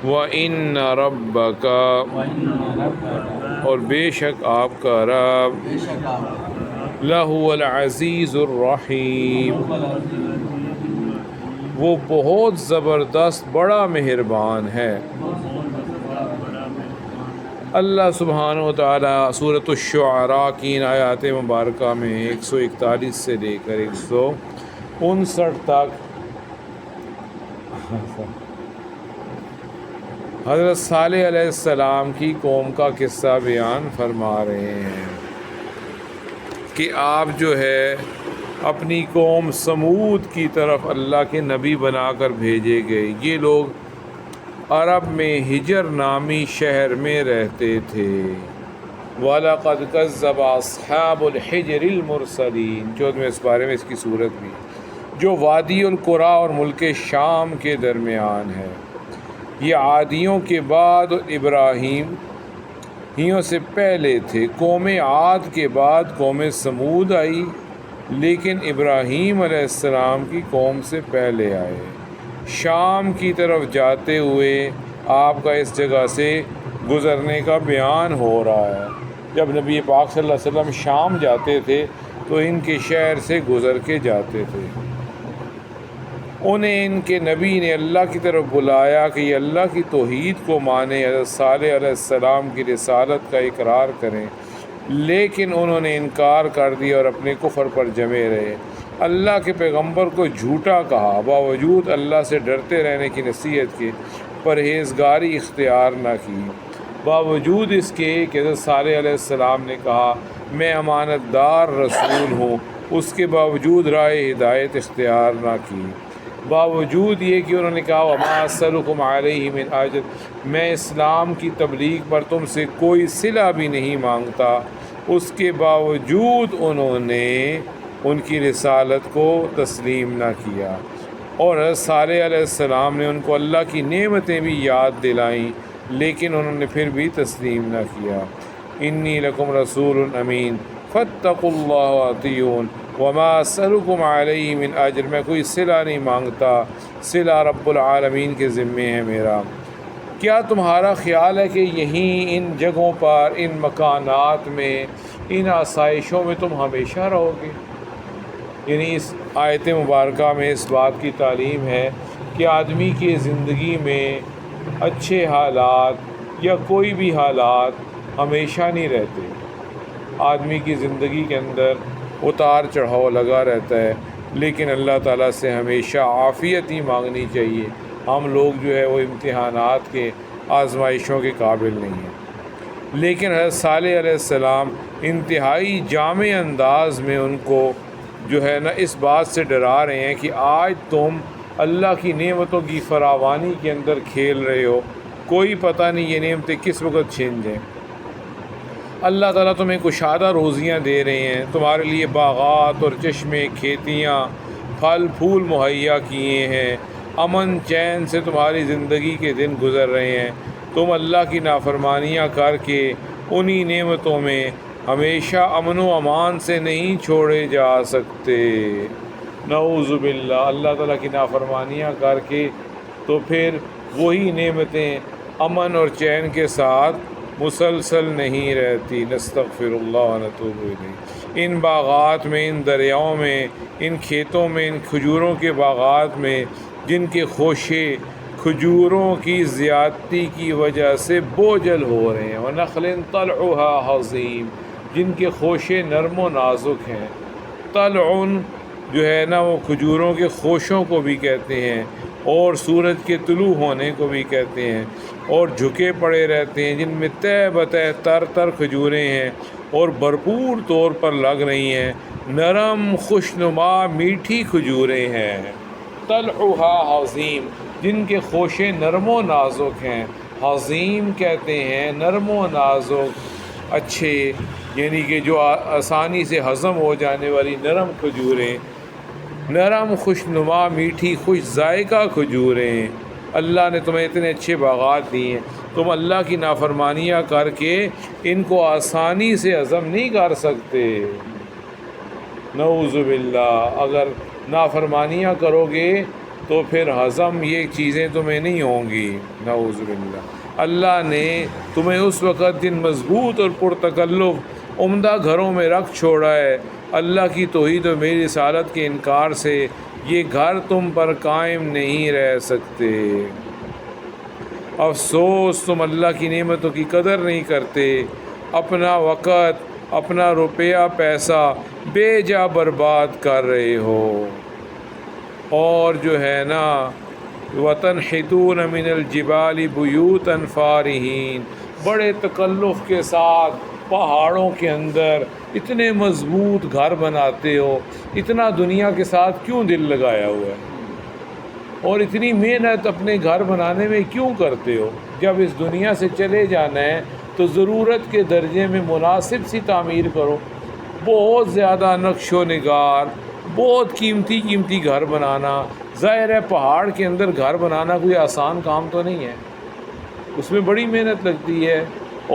وَإِنَّ رَبَّكَ، اور بے شک آپ کا رب، لَهُوَ الْعَزِيزُ الرَّحِيمُ، وہ بہت زبردست بڑا مہربان ہے۔ اللہ سبحانہ و تعالیٰ سورۃ الشعراء کی ان آیات مبارکہ میں 141 سے لے کر 159 تک حضرت صالح علیہ السلام کی قوم کا قصہ بیان فرما رہے ہیں کہ آپ جو ہے اپنی قوم سمود کی طرف اللہ کے نبی بنا کر بھیجے گئے۔ یہ لوگ عرب میں حجر نامی شہر میں رہتے تھے۔ وَلَقَدْ كَذَّبَ أَصْحَابُ الْحِجْرِ الْمُرْسَلِينَ، 14ویں اس بارے میں اس کی صورت بھی، جو وادی القریٰ اور ملک شام کے درمیان ہے۔ یہ عادیوں کے بعد ابراہیمیوں سے پہلے تھے۔ قوم عاد کے بعد قوم سمود آئی، لیکن ابراہیم علیہ السلام کی قوم سے پہلے آئے۔ شام کی طرف جاتے ہوئے آپ کا اس جگہ سے گزرنے کا بیان ہو رہا ہے۔ جب نبی پاک صلی اللہ علیہ وسلم شام جاتے تھے تو ان کے شہر سے گزر کے جاتے تھے۔ انہیں ان کے نبی نے اللہ کی طرف بلایا کہ یہ اللہ کی توحید کو مانیں، حضرت صالح علیہ السلام کی رسالت کا اقرار کریں، لیکن انہوں نے انکار کر دیا اور اپنے کفر پر جمے رہے۔ اللہ کے پیغمبر کو جھوٹا کہا، باوجود اللہ سے ڈرتے رہنے کی نصیحت کے پرہیزگاری اختیار نہ کی۔ باوجود اس کے کہ حضرت صالح علیہ السلام نے کہا میں امانت دار رسول ہوں، اس کے باوجود راہ ہدایت اختیار نہ کی۔ باوجود یہ کہ انہوں نے کہا وَمَا أَسْأَلُكُمْ عَلَيْهِ مِنْ أَجْرٍ، میں اسلام کی تبلیغ پر تم سے کوئی صلہ بھی نہیں مانگتا، اس کے باوجود انہوں نے ان کی رسالت کو تسلیم نہ کیا۔ اور حضرت صالح علیہ السلام نے ان کو اللہ کی نعمتیں بھی یاد دلائیں، لیکن انہوں نے پھر بھی تسلیم نہ کیا۔ انی لکم رسول امین فاتقوا اللہ وأطیعون وما اسألکم علیہ من اجر، میں کوئی صلہ نہیں مانگتا، صلہ رب العالمین کے ذمے ہے میرا۔ کیا تمہارا خیال ہے کہ یہیں ان جگہوں پر، ان مکانات میں، ان آسائشوں میں تم ہمیشہ رہو گے؟ یعنی اس آیت مبارکہ میں اس بات کی تعلیم ہے کہ آدمی کی زندگی میں اچھے حالات یا کوئی بھی حالات ہمیشہ نہیں رہتے۔ آدمی کی زندگی کے اندر اتار چڑھاؤ لگا رہتا ہے، لیکن اللہ تعالیٰ سے ہمیشہ عافیت ہی مانگنی چاہیے۔ ہم لوگ جو ہے وہ امتحانات کے، آزمائشوں کے قابل نہیں ہیں۔ لیکن حضرت صالح علیہ السلام انتہائی جامع انداز میں ان کو جو ہے نا اس بات سے ڈرا رہے ہیں کہ آج تم اللہ کی نعمتوں کی فراوانی کے اندر کھیل رہے ہو، کوئی پتہ نہیں یہ نعمتیں کس وقت چھن جائیں۔ اللہ تعالیٰ تمہیں کشادہ روزیاں دے رہے ہیں، تمہارے لیے باغات اور چشمے، کھیتیاں، پھل پھول مہیا کیے ہیں، امن چین سے تمہاری زندگی کے دن گزر رہے ہیں۔ تم اللہ کی نافرمانیاں کر کے انہی نعمتوں میں ہمیشہ امن و امان سے نہیں چھوڑے جا سکتے۔ نعوذ باللہ، اللہ تعالیٰ کی نافرمانیاں کر کے تو پھر وہی نعمتیں امن اور چین کے ساتھ مسلسل نہیں رہتی۔ نستغفر اللہ و نتوب الیہ۔ ان باغات میں، ان دریاؤں میں، ان کھیتوں میں، ان کھجوروں کے باغات میں جن کے خوشے کھجوروں کی زیادتی کی وجہ سے بوجھل ہو رہے ہیں، وَنَخْلٍ طَلْعُهَا حَضِيمٌ، جن کے خوشے نرم و نازک ہیں۔ طلعن جو ہے نا وہ کھجوروں کے خوشوں کو بھی کہتے ہیں، اور سورج کے طلوع ہونے کو بھی کہتے ہیں، اور جھکے پڑے رہتے ہیں، جن میں تہ بتہ تر تر کھجوریں ہیں اور بھرپور طور پر لگ رہی ہیں، نرم خوشنما میٹھی کھجوریں ہیں۔ طلعها حضیم، جن کے خوشے نرم و نازک ہیں۔ حضیم کہتے ہیں نرم و نازک، اچھے، یعنی کہ جو آسانی سے ہضم ہو جانے والی نرم کھجوریں، نرم خوشنما میٹھی خوش ذائقہ کھجوریں۔ اللہ نے تمہیں اتنے اچھے باغات دیے ہیں، تم اللہ کی نافرمانیاں کر کے ان کو آسانی سے ہضم نہیں کر سکتے۔ نعوذ باللہ، اگر نافرمانیاں کرو گے تو پھر ہضم یہ چیزیں تمہیں نہیں ہوں گی، نعوذ باللہ۔ اللہ نے تمہیں اس وقت جن مضبوط اور پرتکلف عمدہ گھروں میں رکھ چھوڑا ہے، اللہ کی توحید و میری رسالت کے انکار سے یہ گھر تم پر قائم نہیں رہ سکتے۔ افسوس تم اللہ کی نعمتوں کی قدر نہیں کرتے، اپنا وقت، اپنا روپیہ پیسہ بے جا برباد کر رہے ہو، اور جو ہے نا وَتَنْحِتُونَ مِنَ الْجِبَالِ بُيُوتًا فَارِهِينَ، بڑے تکلف کے ساتھ پہاڑوں کے اندر اتنے مضبوط گھر بناتے ہو، اتنا دنیا کے ساتھ کیوں دل لگایا ہوا ہے، اور اتنی محنت اپنے گھر بنانے میں کیوں کرتے ہو؟ جب اس دنیا سے چلے جانا ہے تو ضرورت کے درجے میں مناسب سی تعمیر کرو۔ بہت زیادہ نقش و نگار، بہت قیمتی گھر بنانا، ظاہر ہے پہاڑ کے اندر گھر بنانا کوئی آسان کام تو نہیں ہے، اس میں بڑی محنت لگتی ہے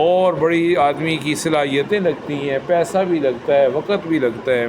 اور بڑی آدمی کی صلاحیتیں لگتی ہیں، پیسہ بھی لگتا ہے، وقت بھی لگتا ہے۔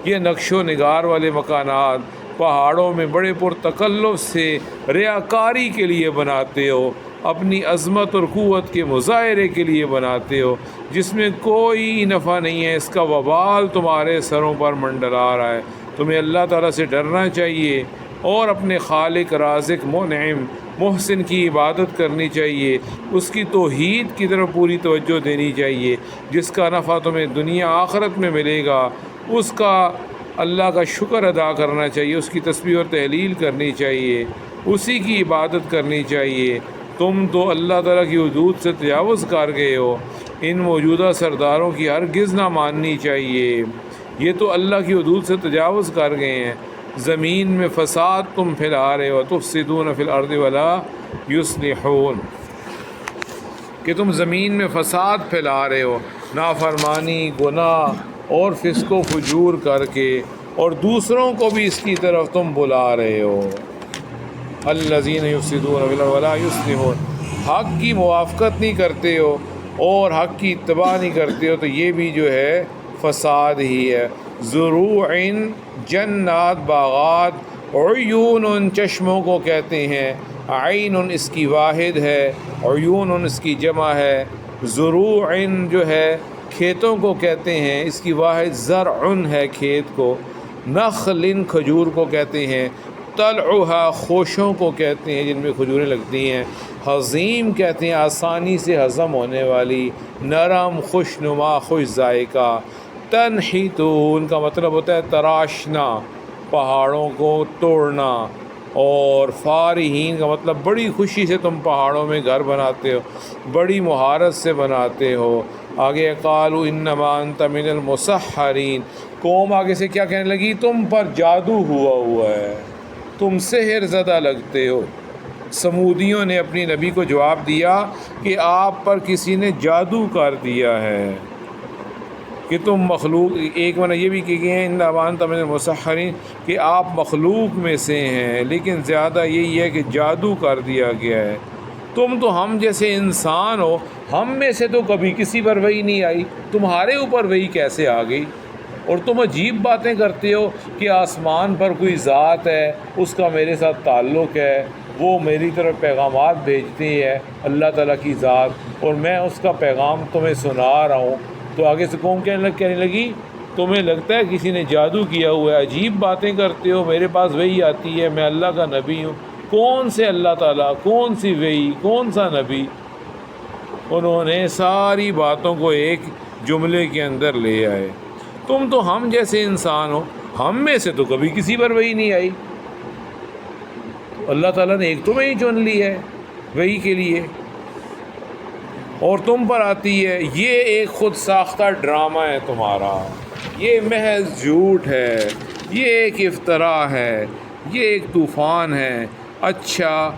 یہ نقش و نگار والے مکانات پہاڑوں میں بڑے پرتکلف سے ریاکاری کے لیے بناتے ہو، اپنی عظمت اور قوت کے مظاہرے کے لیے بناتے ہو، جس میں کوئی نفع نہیں ہے، اس کا وبال تمہارے سروں پر منڈلا رہا ہے۔ تمہیں اللہ تعالیٰ سے ڈرنا چاہیے اور اپنے خالق، رازق، منعم، محسن کی عبادت کرنی چاہیے، اس کی توحید کی طرف پوری توجہ دینی چاہیے، جس کا نفع تمہیں دنیا آخرت میں ملے گا، اس کا اللہ کا شکر ادا کرنا چاہیے، اس کی تسبیح اور تحلیل کرنی چاہیے، اسی کی عبادت کرنی چاہیے۔ تم تو اللہ تعالیٰ کی حدود سے تجاوز کر گئے ہو، ان موجودہ سرداروں کی ہرگز نہ ماننی چاہیے، یہ تو اللہ کی حدود سے تجاوز کر گئے ہیں۔ زمین میں فساد تم پھیلا رہے ہو، تفسدون فی الارض ولا یصلحون، کہ تم زمین میں فساد پھیلا رہے ہو، نافرمانی، گناہ اور فسق و فجور کر کے، اور دوسروں کو بھی اس کی طرف تم بلا رہے ہو۔ الذین یفسدون فی الارض ولا یصلحون، حق کی موافقت نہیں کرتے ہو اور حق کی اتباع نہیں کرتے ہو، تو یہ بھی جو ہے فساد ہی ہے۔ زروع، جنات، باغات، عیون چشموں کو کہتے ہیں، عین اس کی واحد ہے، عیون اس کی جمع ہے۔ زروع جو ہے کھیتوں کو کہتے ہیں، اس کی واحد زرع ہے کھیت کو۔ نخل کھجور کو کہتے ہیں، طلعها خوشوں کو کہتے ہیں جن میں کھجوریں لگتی ہیں۔ حظیم کہتے ہیں آسانی سے ہضم ہونے والی، نرم، خوش نما، خوش ذائقہ۔ تنحیتون کا مطلب ہوتا ہے تراشنا، پہاڑوں کو توڑنا، اور فارہین کا مطلب بڑی خوشی سے تم پہاڑوں میں گھر بناتے ہو، بڑی مہارت سے بناتے ہو۔ آگے قالوا انما انت من المسحرین، قوم آگے سے کیا کہنے لگی؟ تم پر جادو ہوا ہے، تم سحر زدہ لگتے ہو۔ سمودیوں نے اپنی نبی کو جواب دیا کہ آپ پر کسی نے جادو کر دیا ہے، کہ تم مخلوق، ایک معنی یہ بھی کہ گئے ہیں انما انت من المسحرین، کہ آپ مخلوق میں سے ہیں، لیکن زیادہ یہی ہے کہ جادو کر دیا گیا ہے۔ تم تو ہم جیسے انسان ہو، ہم میں سے تو کبھی کسی پر وحی نہیں آئی، تمہارے اوپر وحی کیسے آ گئی؟ اور تم عجیب باتیں کرتے ہو کہ آسمان پر کوئی ذات ہے، اس کا میرے ساتھ تعلق ہے، وہ میری طرف پیغامات بھیجتی ہے، اللہ تعالیٰ کی ذات، اور میں اس کا پیغام تمہیں سنا رہا ہوں۔ تو آگے سے قوم کہنے لگی تمہیں لگتا ہے کسی نے جادو کیا ہوا ہے، عجیب باتیں کرتے ہو، میرے پاس وحی آتی ہے، میں اللہ کا نبی ہوں۔ کون سے اللہ تعالیٰ، کون سی وحی، کون سا نبی؟ انہوں نے ساری باتوں کو ایک جملے کے اندر لے آئے، تم تو ہم جیسے انسان ہو، ہم میں سے تو کبھی کسی پر وحی نہیں آئی، اللہ تعالیٰ نے ایک تمہیں ہی چن لی ہے وحی کے لیے، اور تم پر آتی ہے۔ یہ ایک خود ساختہ ڈرامہ ہے تمہارا، یہ محض جھوٹ ہے، یہ ایک افتراء ہے، یہ ایک طوفان ہے۔ اچھا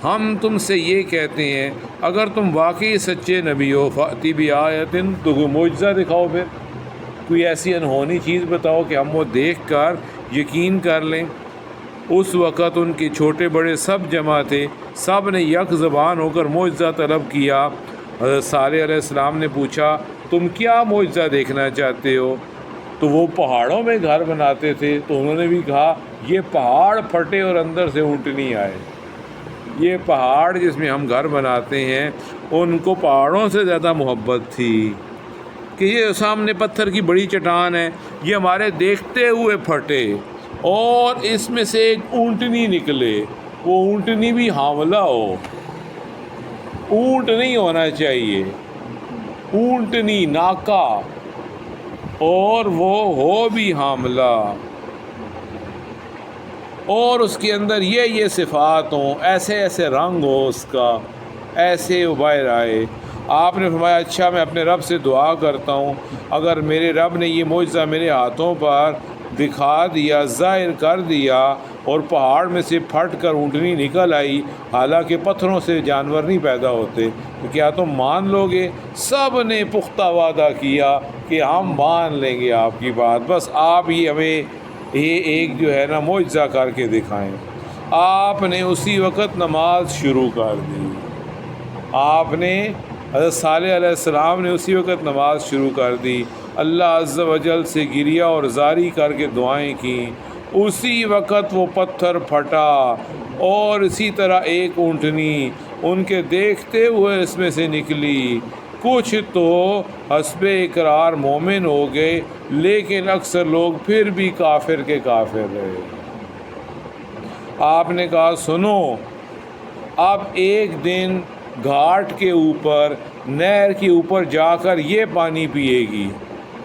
ہم تم سے یہ کہتے ہیں اگر تم واقعی سچے نبی ہو فأتی بآیۃ، تو کوئی معجزہ دکھاؤ، پھر کوئی ایسی انہونی چیز بتاؤ کہ ہم وہ دیکھ کر یقین کر لیں۔ اس وقت ان کے چھوٹے بڑے سب جمع تھے، سب نے یک زبان ہو کر معجزہ طلب کیا۔ حضرت صالح علیہ السلام نے پوچھا تم کیا معجزہ دیکھنا چاہتے ہو؟ تو وہ پہاڑوں میں گھر بناتے تھے، تو انہوں نے بھی کہا یہ پہاڑ پھٹے اور اندر سے اونٹنی آئے۔ یہ پہاڑ جس میں ہم گھر بناتے ہیں ان کو پہاڑوں سے زیادہ محبت تھی کہ یہ سامنے پتھر کی بڑی چٹان ہے، یہ ہمارے دیکھتے ہوئے پھٹے اور اس میں سے ایک اونٹنی نکلے، وہ اونٹنی بھی حاملہ ہو۔ اونٹ نہیں ہونا چاہیے، اونٹنی ناکا، اور وہ ہو بھی حاملہ، اور اس کے اندر یہ صفات ہوں، ایسے ایسے رنگ ہو اس کا، ایسے ابھر آئے۔ آپ نے فرمایا اچھا میں اپنے رب سے دعا کرتا ہوں اگر میرے رب نے یہ معجزہ میرے ہاتھوں پر دکھا دیا، ظاہر کر دیا، اور پہاڑ میں سے پھٹ کر اونٹنی نکل آئی، حالانکہ پتھروں سے جانور نہیں پیدا ہوتے، تو کیا تم مان لو گے؟ سب نے پختہ وعدہ کیا کہ ہم مان لیں گے آپ کی بات، بس آپ ہی ہمیں یہ ایک جو ہے نا معجزہ کر کے دکھائیں۔ آپ نے اسی وقت نماز شروع کر دی، آپ نے حضرت صالح علیہ السلام نے اسی وقت نماز شروع کر دی، اللہ عز و جل سے گریہ اور زاری کر کے دعائیں کیں، اسی وقت وہ پتھر پھٹا، اور اسی طرح ایک اونٹنی ان کے دیکھتے ہوئے اس میں سے نکلی۔ کچھ تو حسب اقرار مومن ہو گئے، لیکن اکثر لوگ پھر بھی کافر کے کافر رہے۔ آپ نے کہا سنو، اب ایک دن گھاٹ کے اوپر، نہر کے اوپر جا کر یہ پانی پیے گی،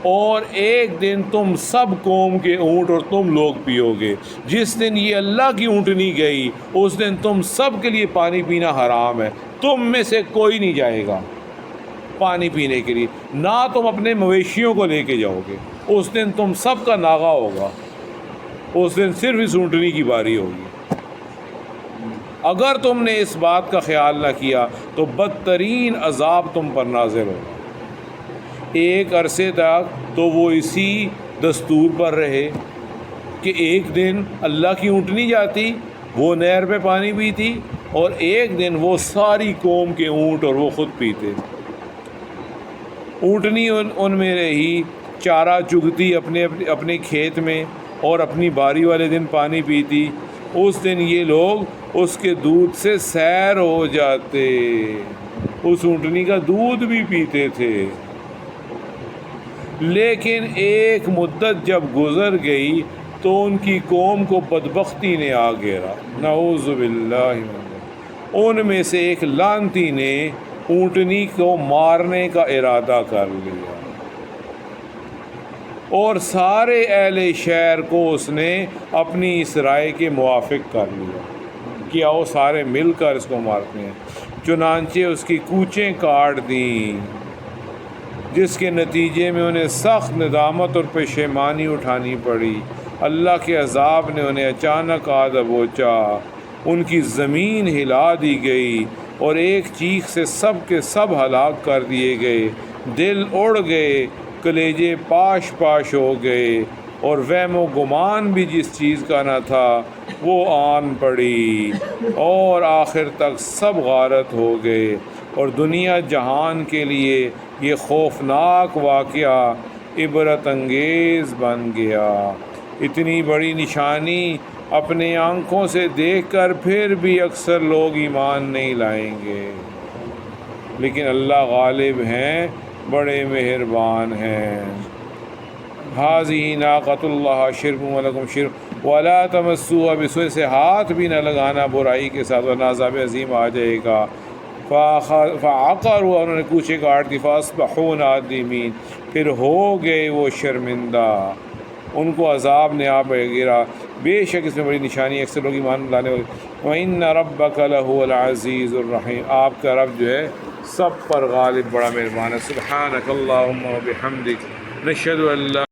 اور ایک دن تم سب قوم کے اونٹ اور تم لوگ پیو گے۔ جس دن یہ اللہ کی اونٹنی گئی اس دن تم سب کے لیے پانی پینا حرام ہے، تم میں سے کوئی نہیں جائے گا پانی پینے کے لیے، نہ تم اپنے مویشیوں کو لے کے جاؤ گے، اس دن تم سب کا ناغہ ہوگا، اس دن صرف اس اونٹنی کی باری ہوگی۔ اگر تم نے اس بات کا خیال نہ کیا تو بدترین عذاب تم پر نازل ہوگا۔ ایک عرصے تک تو وہ اسی دستور پر رہے کہ ایک دن اللہ کی اونٹنی جاتی، وہ نہر پہ پانی پیتی، اور ایک دن وہ ساری قوم کے اونٹ اور وہ خود پیتے۔ اونٹنی ان میں رہی، چارہ چگتی اپنے کھیت میں، اور اپنی باری والے دن پانی پیتی۔ اس دن یہ لوگ اس کے دودھ سے سیر ہو جاتے، اس اونٹنی کا دودھ بھی پیتے تھے۔ لیکن ایک مدت جب گزر گئی تو ان کی قوم کو بدبختی نے آ گھیرا، نعوذ باللہ من ذلک۔ ان میں سے ایک لعنتی نے اونٹنی کو مارنے کا ارادہ کر لیا، اور سارے اہل شہر کو اس نے اپنی اس رائے کے موافق کر لیا کہ آؤ سارے مل کر اس کو مارتے ہیں۔ چنانچہ اس کی کوچیں کاٹ دیں، جس کے نتیجے میں انہیں سخت ندامت اور پشیمانی اٹھانی پڑی۔ اللہ کے عذاب نے انہیں اچانک آ دبوچا، ان کی زمین ہلا دی گئی، اور ایک چیخ سے سب کے سب ہلاک کر دیے گئے۔ دل اڑ گئے، کلیجے پاش پاش ہو گئے، اور وہم و گمان بھی جس چیز کا نہ تھا وہ آن پڑی، اور آخر تک سب غارت ہو گئے۔ اور دنیا جہان کے لیے یہ خوفناک واقعہ عبرت انگیز بن گیا۔ اتنی بڑی نشانی اپنے آنکھوں سے دیکھ کر پھر بھی اکثر لوگ ایمان نہیں لائیں گے، لیکن اللہ غالب ہیں، بڑے مہربان ہیں۔ ھذہ ناقۃ اللہ شرک ولکم شرک ولا تمسوها بسوء، سے ہاتھ بھی نہ لگانا برائی کے ساتھ ورنہ عذاب عظیم آ جائے گا۔ فعقروا، انہوں نے کوچے کاٹ دی، فاصبحوا نادمین، پھر ہو گئے وہ شرمندہ، ان کو عذاب نے آ گرا۔ بے شک اس میں بڑی نشانی، اکثر لوگ ایمان لانے والے۔ وَإِنَّ رَبَّكَ لَهُوَ الْعَزِيزُ الرَّحِيمُ، آپ کا رب جو ہے سب پر غالب، بڑا مہربان ہے۔ سبحانک اللہم وبحمدک، نشہد ان لا